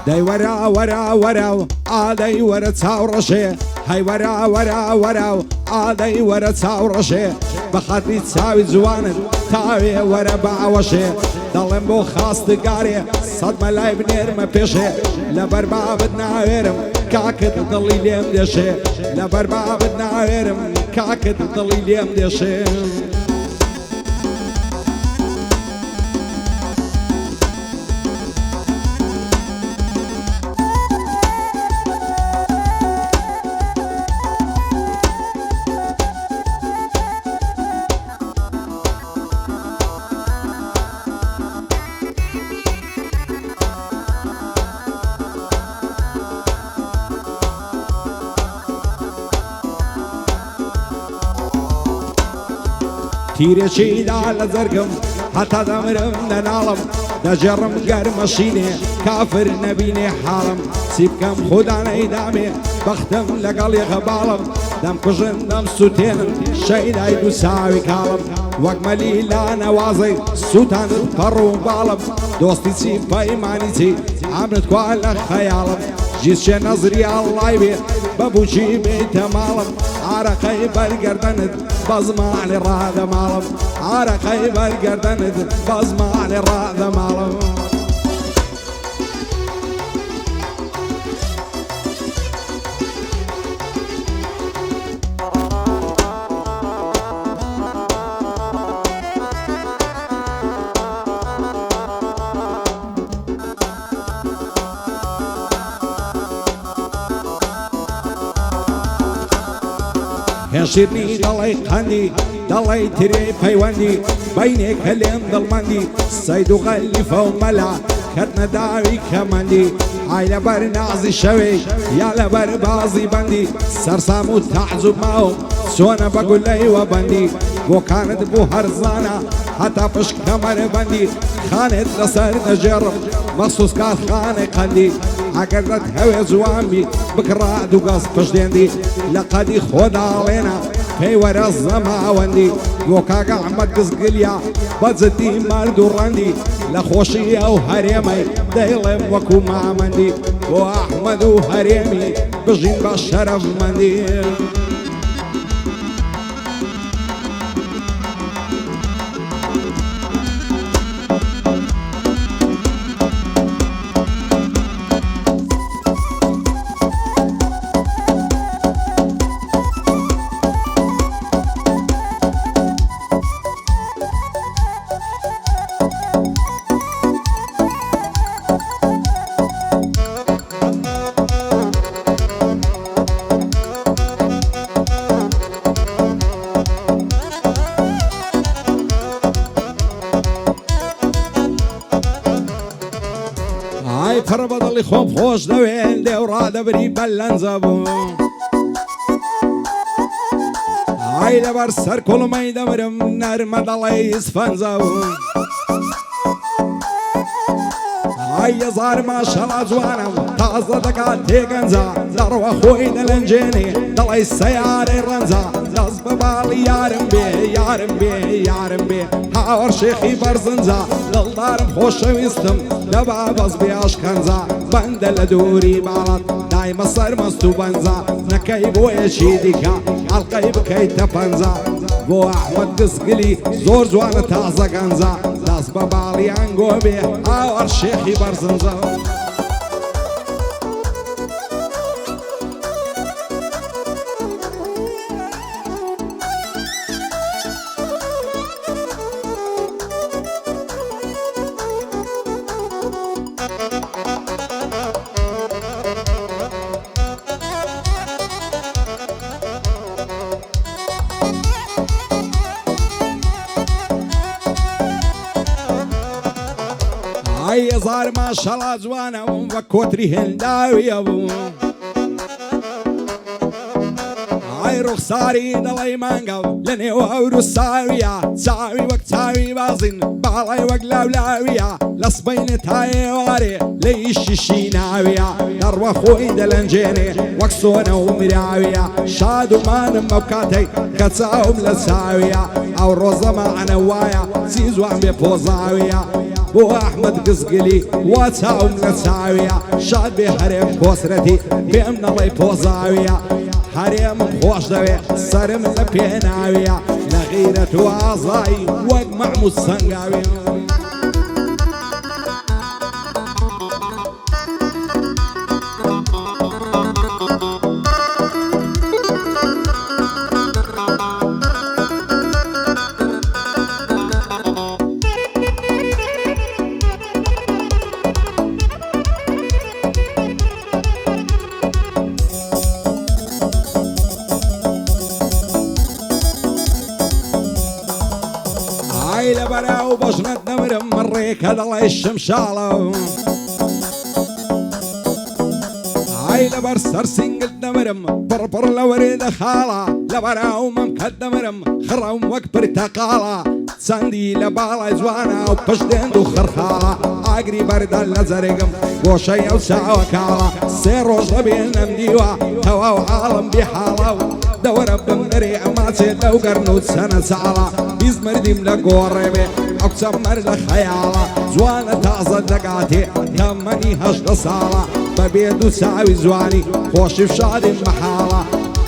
دەی وەرا وەرا وەرا و ئادەی وەرە چاوڕەشێ هەی وەرا وەرا وەرا و ئادەی وەرە چاوڕەشێ بە خەتری چاوی جوانت تاوێ وەرە باوەشێ دەڵێم بۆ خاستگارێ سەد مەلای بنێرمە پێشێ لەبەر بابت ناوێرم کاکت دڵی لێم دێشێ لەبەر بابت ناوێرم کاکت دڵی لێم دێشێ تیرێکیدا لە جەرگم هەتا دەمرم دەناڵم دەجێڕم گەرمەشینێ کافر نەبینێ حاڵم چی بکەم خوددا نەیدامێ بەختم لەگەڵ یەخەباڵم دەمکوژن دەم سووتێنم شەیدای دوو چاوی کاڵم وەک مەلی لا نەوازەی سووتانت پەڕ و باڵم دۆستی چی پەیمانی چی ئامرت کوا لە خەیاڵم جیسچێ نەزری ئەڵڵای بێ بەبووچی بێتە ماڵم عارەقەی بەرگەردەنت بە زمانی ڕادەماڵم عارەقەی بەرگەردەنت بە زمانی ڕادەماڵم هێشیرنی دەڵی قەندی دەڵی ترێ پەیوەندی بەینێکە لێم دڵمەندی سەید و غەلیفە و مەلا کەتنە داوی کەمەندی ئای لەبەر نازی شەوێ یا لەبەر بازی بەندی سەرسام و تەعجوب ماوم چۆنە بە گولەیوە بەندی بۆکانت بوو هەرزانە هەتا پشت کەمەربەندی خانێت لەسەر دەژێڕم مەخسووس کات خانەی قەندی ئەگەر دەت هەوێ جوانبی بکڕا دوو گەز پشتێندی لە قەدی خۆداڵێنە پێی وەرە زەماوەندی بۆ کاکە ئەحمەد گزگلیا بەجددی مەرد و ڕەندی لە خۆشی ئەو هەرێمەی دەیڵێم وەکو مامەندی بۆ ئەحمەد و هەرێمی بژین بە شەرەفمەندی پڕ بەدڵی خۆم خۆش دەوێن لێو ڕادەبری بەلەنجە بوو ئای لەبەر سەر کوڵمەی دەمرم نەرمە دەڵی ئیسفەنجە بوو ئای هەزار ماشەڵا جوانم تازە دەکات تێگەنجە دەڕوە خۆی دەلەنجێنێ دەڵی سەیارەی ڕەنجە دەست بە باڵی یارم بێ یارم بێ یارم بێ هاوەڕ شێخی بەرزنجە دڵدارم خۆشەویستم لەبا بەس بێ ئاشکەنجە بەندە لە دووری باڵات دایمە سەرمەست و بەنجە نەکەی بۆ یەکی دیکە ئەڵقەی بکەیتە پەنجە بۆ ئەحمەد گزگلی زۆر جوانە تازە گەنجە دەست بە باڵیان گۆ بێ هاوەڕ شێخی بەرزنجە ئای هەزار ماشەڵا جوانە بووم بە کۆتری هێنداویە بووم ئای ڕوخساری دەڵی مانگە لە نێو هەور و ساویە چاوی وەک چاوی بازین باڵای وەک لاولاویە لە سبەینە تا ئێوارێ لە ئیشیشی ناویە دەڕوە خۆی دەلەنجێنێ وەک سۆنە و مراویە شاد و مانم ئەو کاتەی کە چاوم لە چاویە ئەو ڕۆزە مەعنە وایە چی جوان بێ پۆزاویە بو أحمد قزقلي واتاوم لساوية شاد بهرم كوسرتي بيمنا الله بوزاوية حريم خوش دوي سرم لبيناوية لغيرة وعزاي واقمع مستنقاوية عيلة براو بجنة نمرم مريك هذا الله الشمشالة عيلة برسر سنجل نمرم بربر لوريد خالة لبراو ممكد نمرم خرم وكبر تقالة ساندي لبالا زوانا وبشدين دو خرخالة عقري برد اللزرقم وشي وساعة وكالة سيروش لبين نمديوة هوا وعالم بحالة دور بمري أماتي لو قرنوت سنة سالة بيزمر ديم لقوربي أكسمر لخيالة زوانة تعزى دقاتي تمني هشت صالة ببيدو ساوي زواني خوش بشادي محالة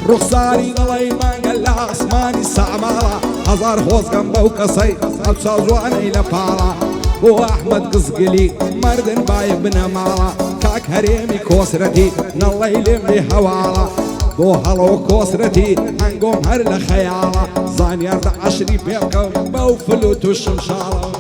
رخصاري غلي ما قال عصماني استعمالة هزار خوز قنبه وقصي أبسا زواني لفالة بو أحمد قزقلي مردن بايب بنمالة كاك هريمي كوسرتي نالله يلم لي هوالة بو هلو كوسرتي هنقوم هر لخيالة زانيار دا عشري بيبكم بو فلوتو الشمشالة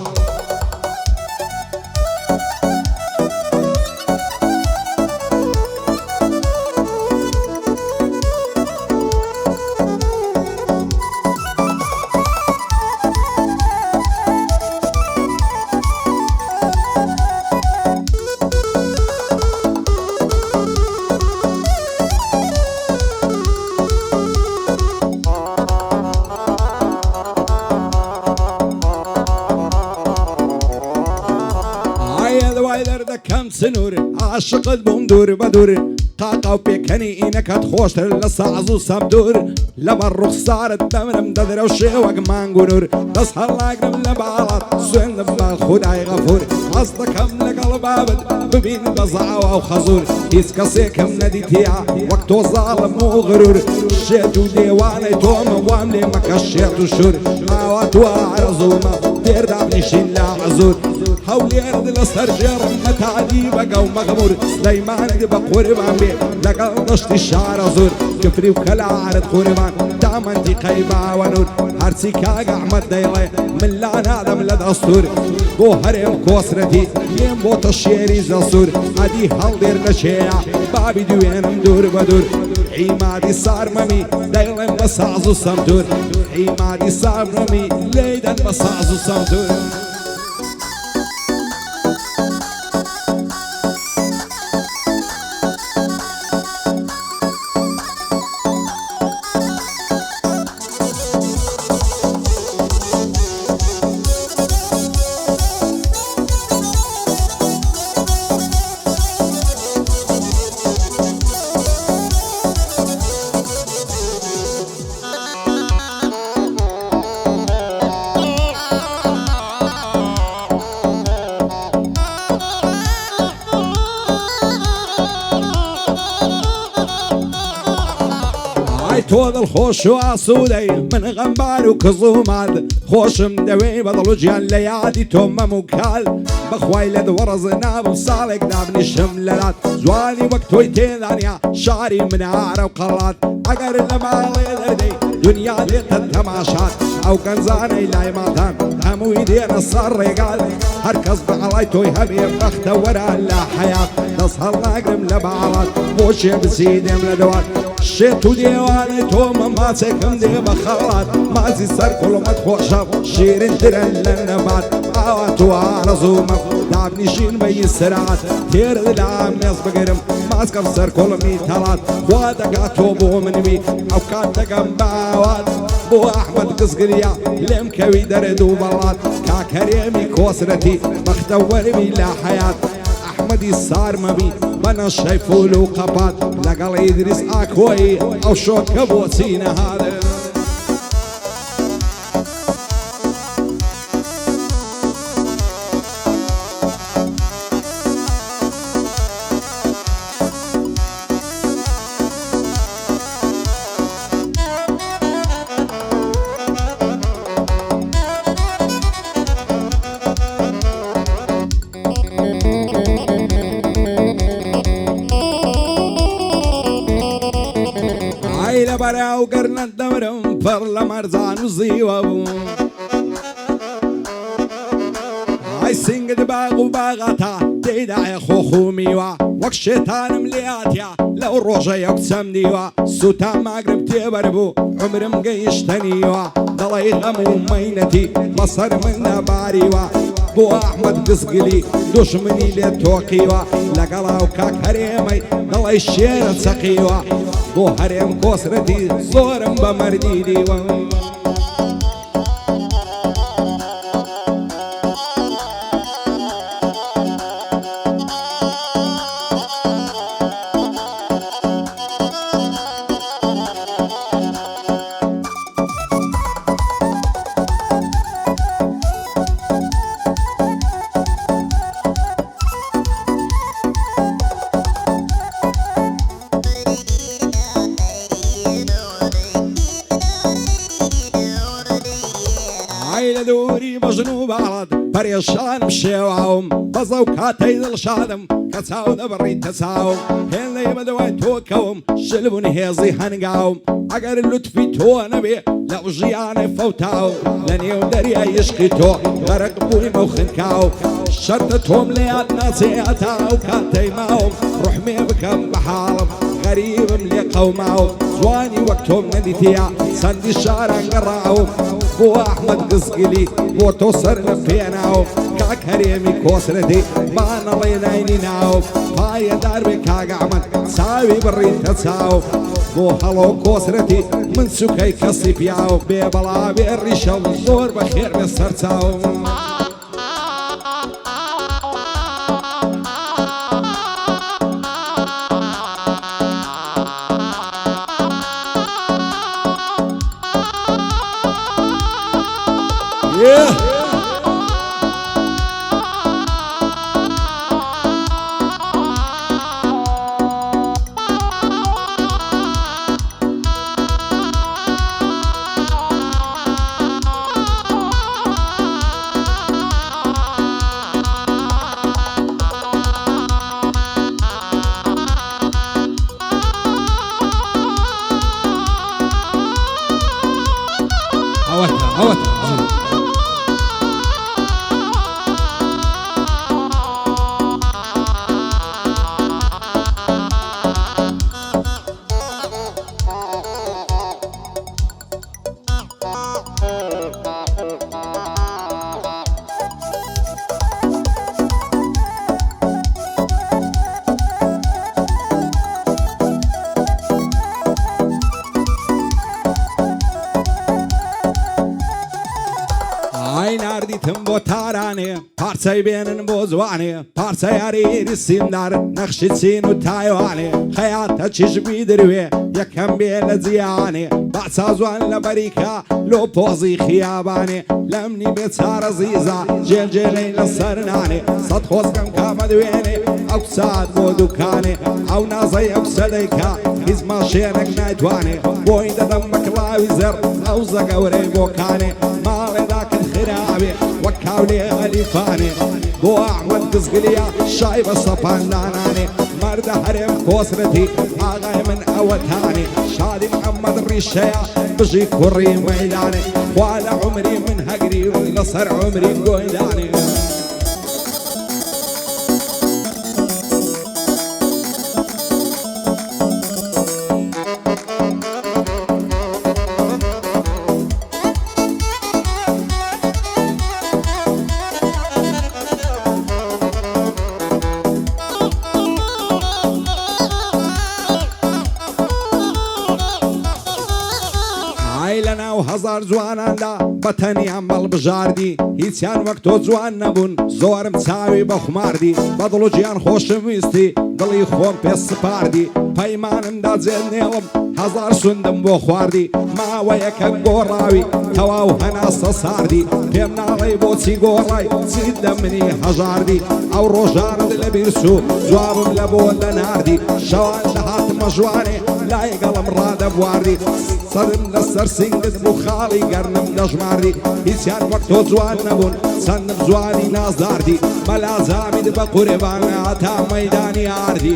كم سنور عاشق بندور بدور قاقا وبيكني إنك تخوش للصعزو سبدور لبر رخصار الدمرم ددر وشيوك مانقنور تصحى اللاقرم لبعالات سوين لبال خداي غفور أصدكم لقلب عبد ببين بزعوة وخزور إسكسيكم نديتيا وقتو ظالم وغرور شيتو ديواني توم واملي مكشيتو شور عواتو عرزوما دير دابني شين لا عزور حولي أرض الأسرجر متعدي بقى ومغمور سليمان بقربان بي لقل نشت الشعر زور كفري وكلا عرض قربان دامنتي قيبا ونور هرسي كاق أحمد ديلي من لان آدم لد أسطور بو هرم كوسرتي يم بو تشيري زصور عدي هل دير نشيع بابي دوينم دور بدور عمادي صار ممي ديلم بسعزو سمتور عمادي صار ممي ليدن بسعزو سمتور تود الخوش وعصودي من غنبار وكظومات خوش مدوي بضلو جيان ليادي توم مكال بخويلد ورزنا بصالك دابني شملات زواني وقتو يتيذانيا شعري من عارة وقلات عقر المالي ذردي دنيا ليت التماشات او كنزاني لاي ماتان همو يدين الصار رقال هركز بعلايتو يهبي بخت ورا لا حياة نصهر ناقرم لبعالات بوشي بسيدم لدوات شيتو ديواني توم ما تكم دي بخالات مازي سر كل ما تخوشف شيرين ترن للنبات عواتو عرزومة دابني شين بي السرعات تير دلام ناس بقرم ماسكف سر كل ميتالات وادقاتو بو منمي او كاتقم باوات بو احمد قزقريا لم كوي دردو بلات كاكريمي كوسرتي مختوري لا حياة احمدي صار مبي بنا شايفو له قبات لقال يدرس اكوي او شوك بوسينا هذا بێبەرە و گەرنە دەورم پڕ لە مەرزان و زیوە بوو ئای سنگت باغ و باغەتە تێدایە خۆخ و میوە وەک شێتانم لێهاتیا لەو ڕۆژەیە کچەم دیوە سوتا ماگرم تێبەر بوو عمرم گەیشتە نیوە دەڵێی غەم و مەینەتی بەسەر من نەباریوە بۆ ئەحمەد گزگلی دوشمنی لێ تۆقیوە لەگەڵاو کاک هەرێمەی دەڵێی شێرە چەقیوە بۆ هەرێم کۆسرەتی زۆرم بە مەردی دیوە لە دووری بەژن و باڵات پەرێشانم شێواوم بەزە و کاتەی دڵشادم کە چاو دەبڕیتە چاوم هێڵەی بەدەوای تۆکەوم شلبوون هێزی هەنگاوم ئەگەر لوتفی تۆ نەبێ لە ژیانێ فەوتاو لە نێو دەریای عشقی تۆ غەرق بوویمە و خنکاو شەرتە تۆم لە یاد ناچێ هەتا ئەو کاتەی ماوم ڕوحمێ بکەم بە حاڵم غەریبم لێ قەوماوم جوانی وەک تۆم نەدیتیا چەندی شاران گەڕاوم بۆ ئەحمەد گزگلی بۆ تۆ سەر لە پێناوم کاک هەرێمی کۆسرەتی بانەڵێ ناینی ناوم پایەدار بێ کاک ئەحمەد چاوی بڕیتە چاوم بۆ هەڵۆ کۆسرەتی من سوکەی کەسی پیاوم بێ بەڵا بێ ڕیشەم زۆر بەخێر بێ سەر چاوم ناردیتم بۆ تارانێ پارچەی بێنن بۆ جوانێ پارچەی هەریری سیمدار نەخشی چین و تایوانێ خەیاتە چیژبی دروێ یەکەم بێ لە جیانێ باچا جوان لە بەریکە لۆ پۆزی خیابانێ لەمنی بێ چارە زیزە جێلجێلەی لەسەر نانێ سەد خۆزگەم کامە دوێنێ ئەو سات بۆ دوکانێ ئەو نازەی ئەو سەدەیکە هیچ ماشێنێک نایتوانێ بۆی دەدەم بە کڵاوی زەر ئەو زەگەورەی بۆکانێ ماڵێدا کرد خراوێ وەک کاولێ ئەلیفانێ بۆ ئەحمەد گزگلیە شای بە سەپاندانانێ مەردە هەرێم کۆسرەتی ئاغای من ئەوەتانێ شادی محەممەد ڕیشەیە بژی کوڕی مەیدانێ خوا لە عمری من هەگری لەسەر عمری گۆیدانێ لەناو هەزار جواناندا بەتەنیان بەڵبژاردی هیچیان وەک تۆ جوان نەبوون زۆرم چاوی بە خوماردی بەدڵ و گیان خۆشم ویستی دڵی خۆم پێ سپاردی پەیمانمدا جێل نێڵم هەزار سوندم بۆ خواردی ماوەیەکە گۆڕاوی تەواو هەناسە ساردی پێم ناڵێی بۆچی گۆڕای چیت لە منی هەژاردی ئەو ڕۆژانت لە بیرچوو جوابم لە بۆ دەناردی شەوان لە هاتمە ژوانێ لایگەڵم ڕادەبواردی سەرم لەسەر سنگت بوو خاڵی گەرنم دەژماردی هیچیان وەک تۆ جوان نەبوون چەندم جوانی نازداردی مەلا زامیت بە قورێبانە هەتا مەیدانی ئاردی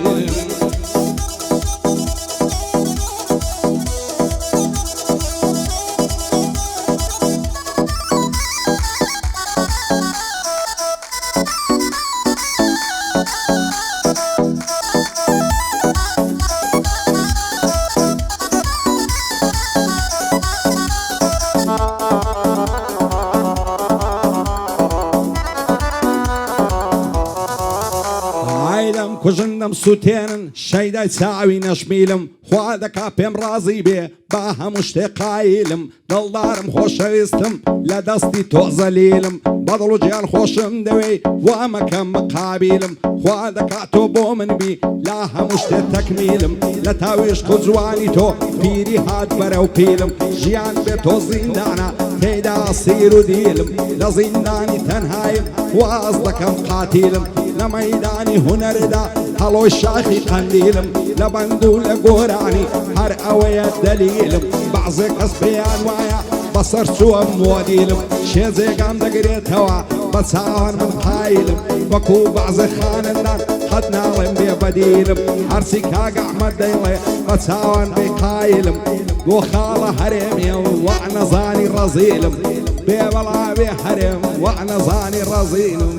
کوژندم سوتێنن شەیدای چاوی نەشمیلم خوا دەکا پێم ڕازی بێ با هەموو شتێ قایلم دڵدارم خۆشەویستم لە دەستی تۆ زەلیلم بەدڵ و گیان خۆشم دەوێ وا مەکەم مقابیلم خوا دەکا تۆ بۆ من بی لا هەموو شتێ تەکمیلم لە تاویشت و جوانی تۆ پیری هات بەرەو پیلم ژیان بێ تۆ زیندانە تێیدا سیر و دیلم لە زیندانی تەنهایم واز دەکەم قاتیلم لە مەیدانی هونەردا هەڵۆی شاخی قەندیلم لە بەند و لە گۆرانی هەر ئەوەیە دەلیلم بەعزێ کەس پێیان وایە بەسەر چووە مۆدیلم شێجێگام دەگرێتەوە بە چاوان من قایلم وەکوو بەعزێ خانەندان قەت ناڵێم بێ بەدیلم هەرچی کاگە ئەحمەد دەیڵێ بە چاوان بێ قایلم بۆ خاڵە هەرێمیە وە نەزانی ڕەزیلم بێ بەڵاوێ هەرێم وە نەزانی ڕەزیلم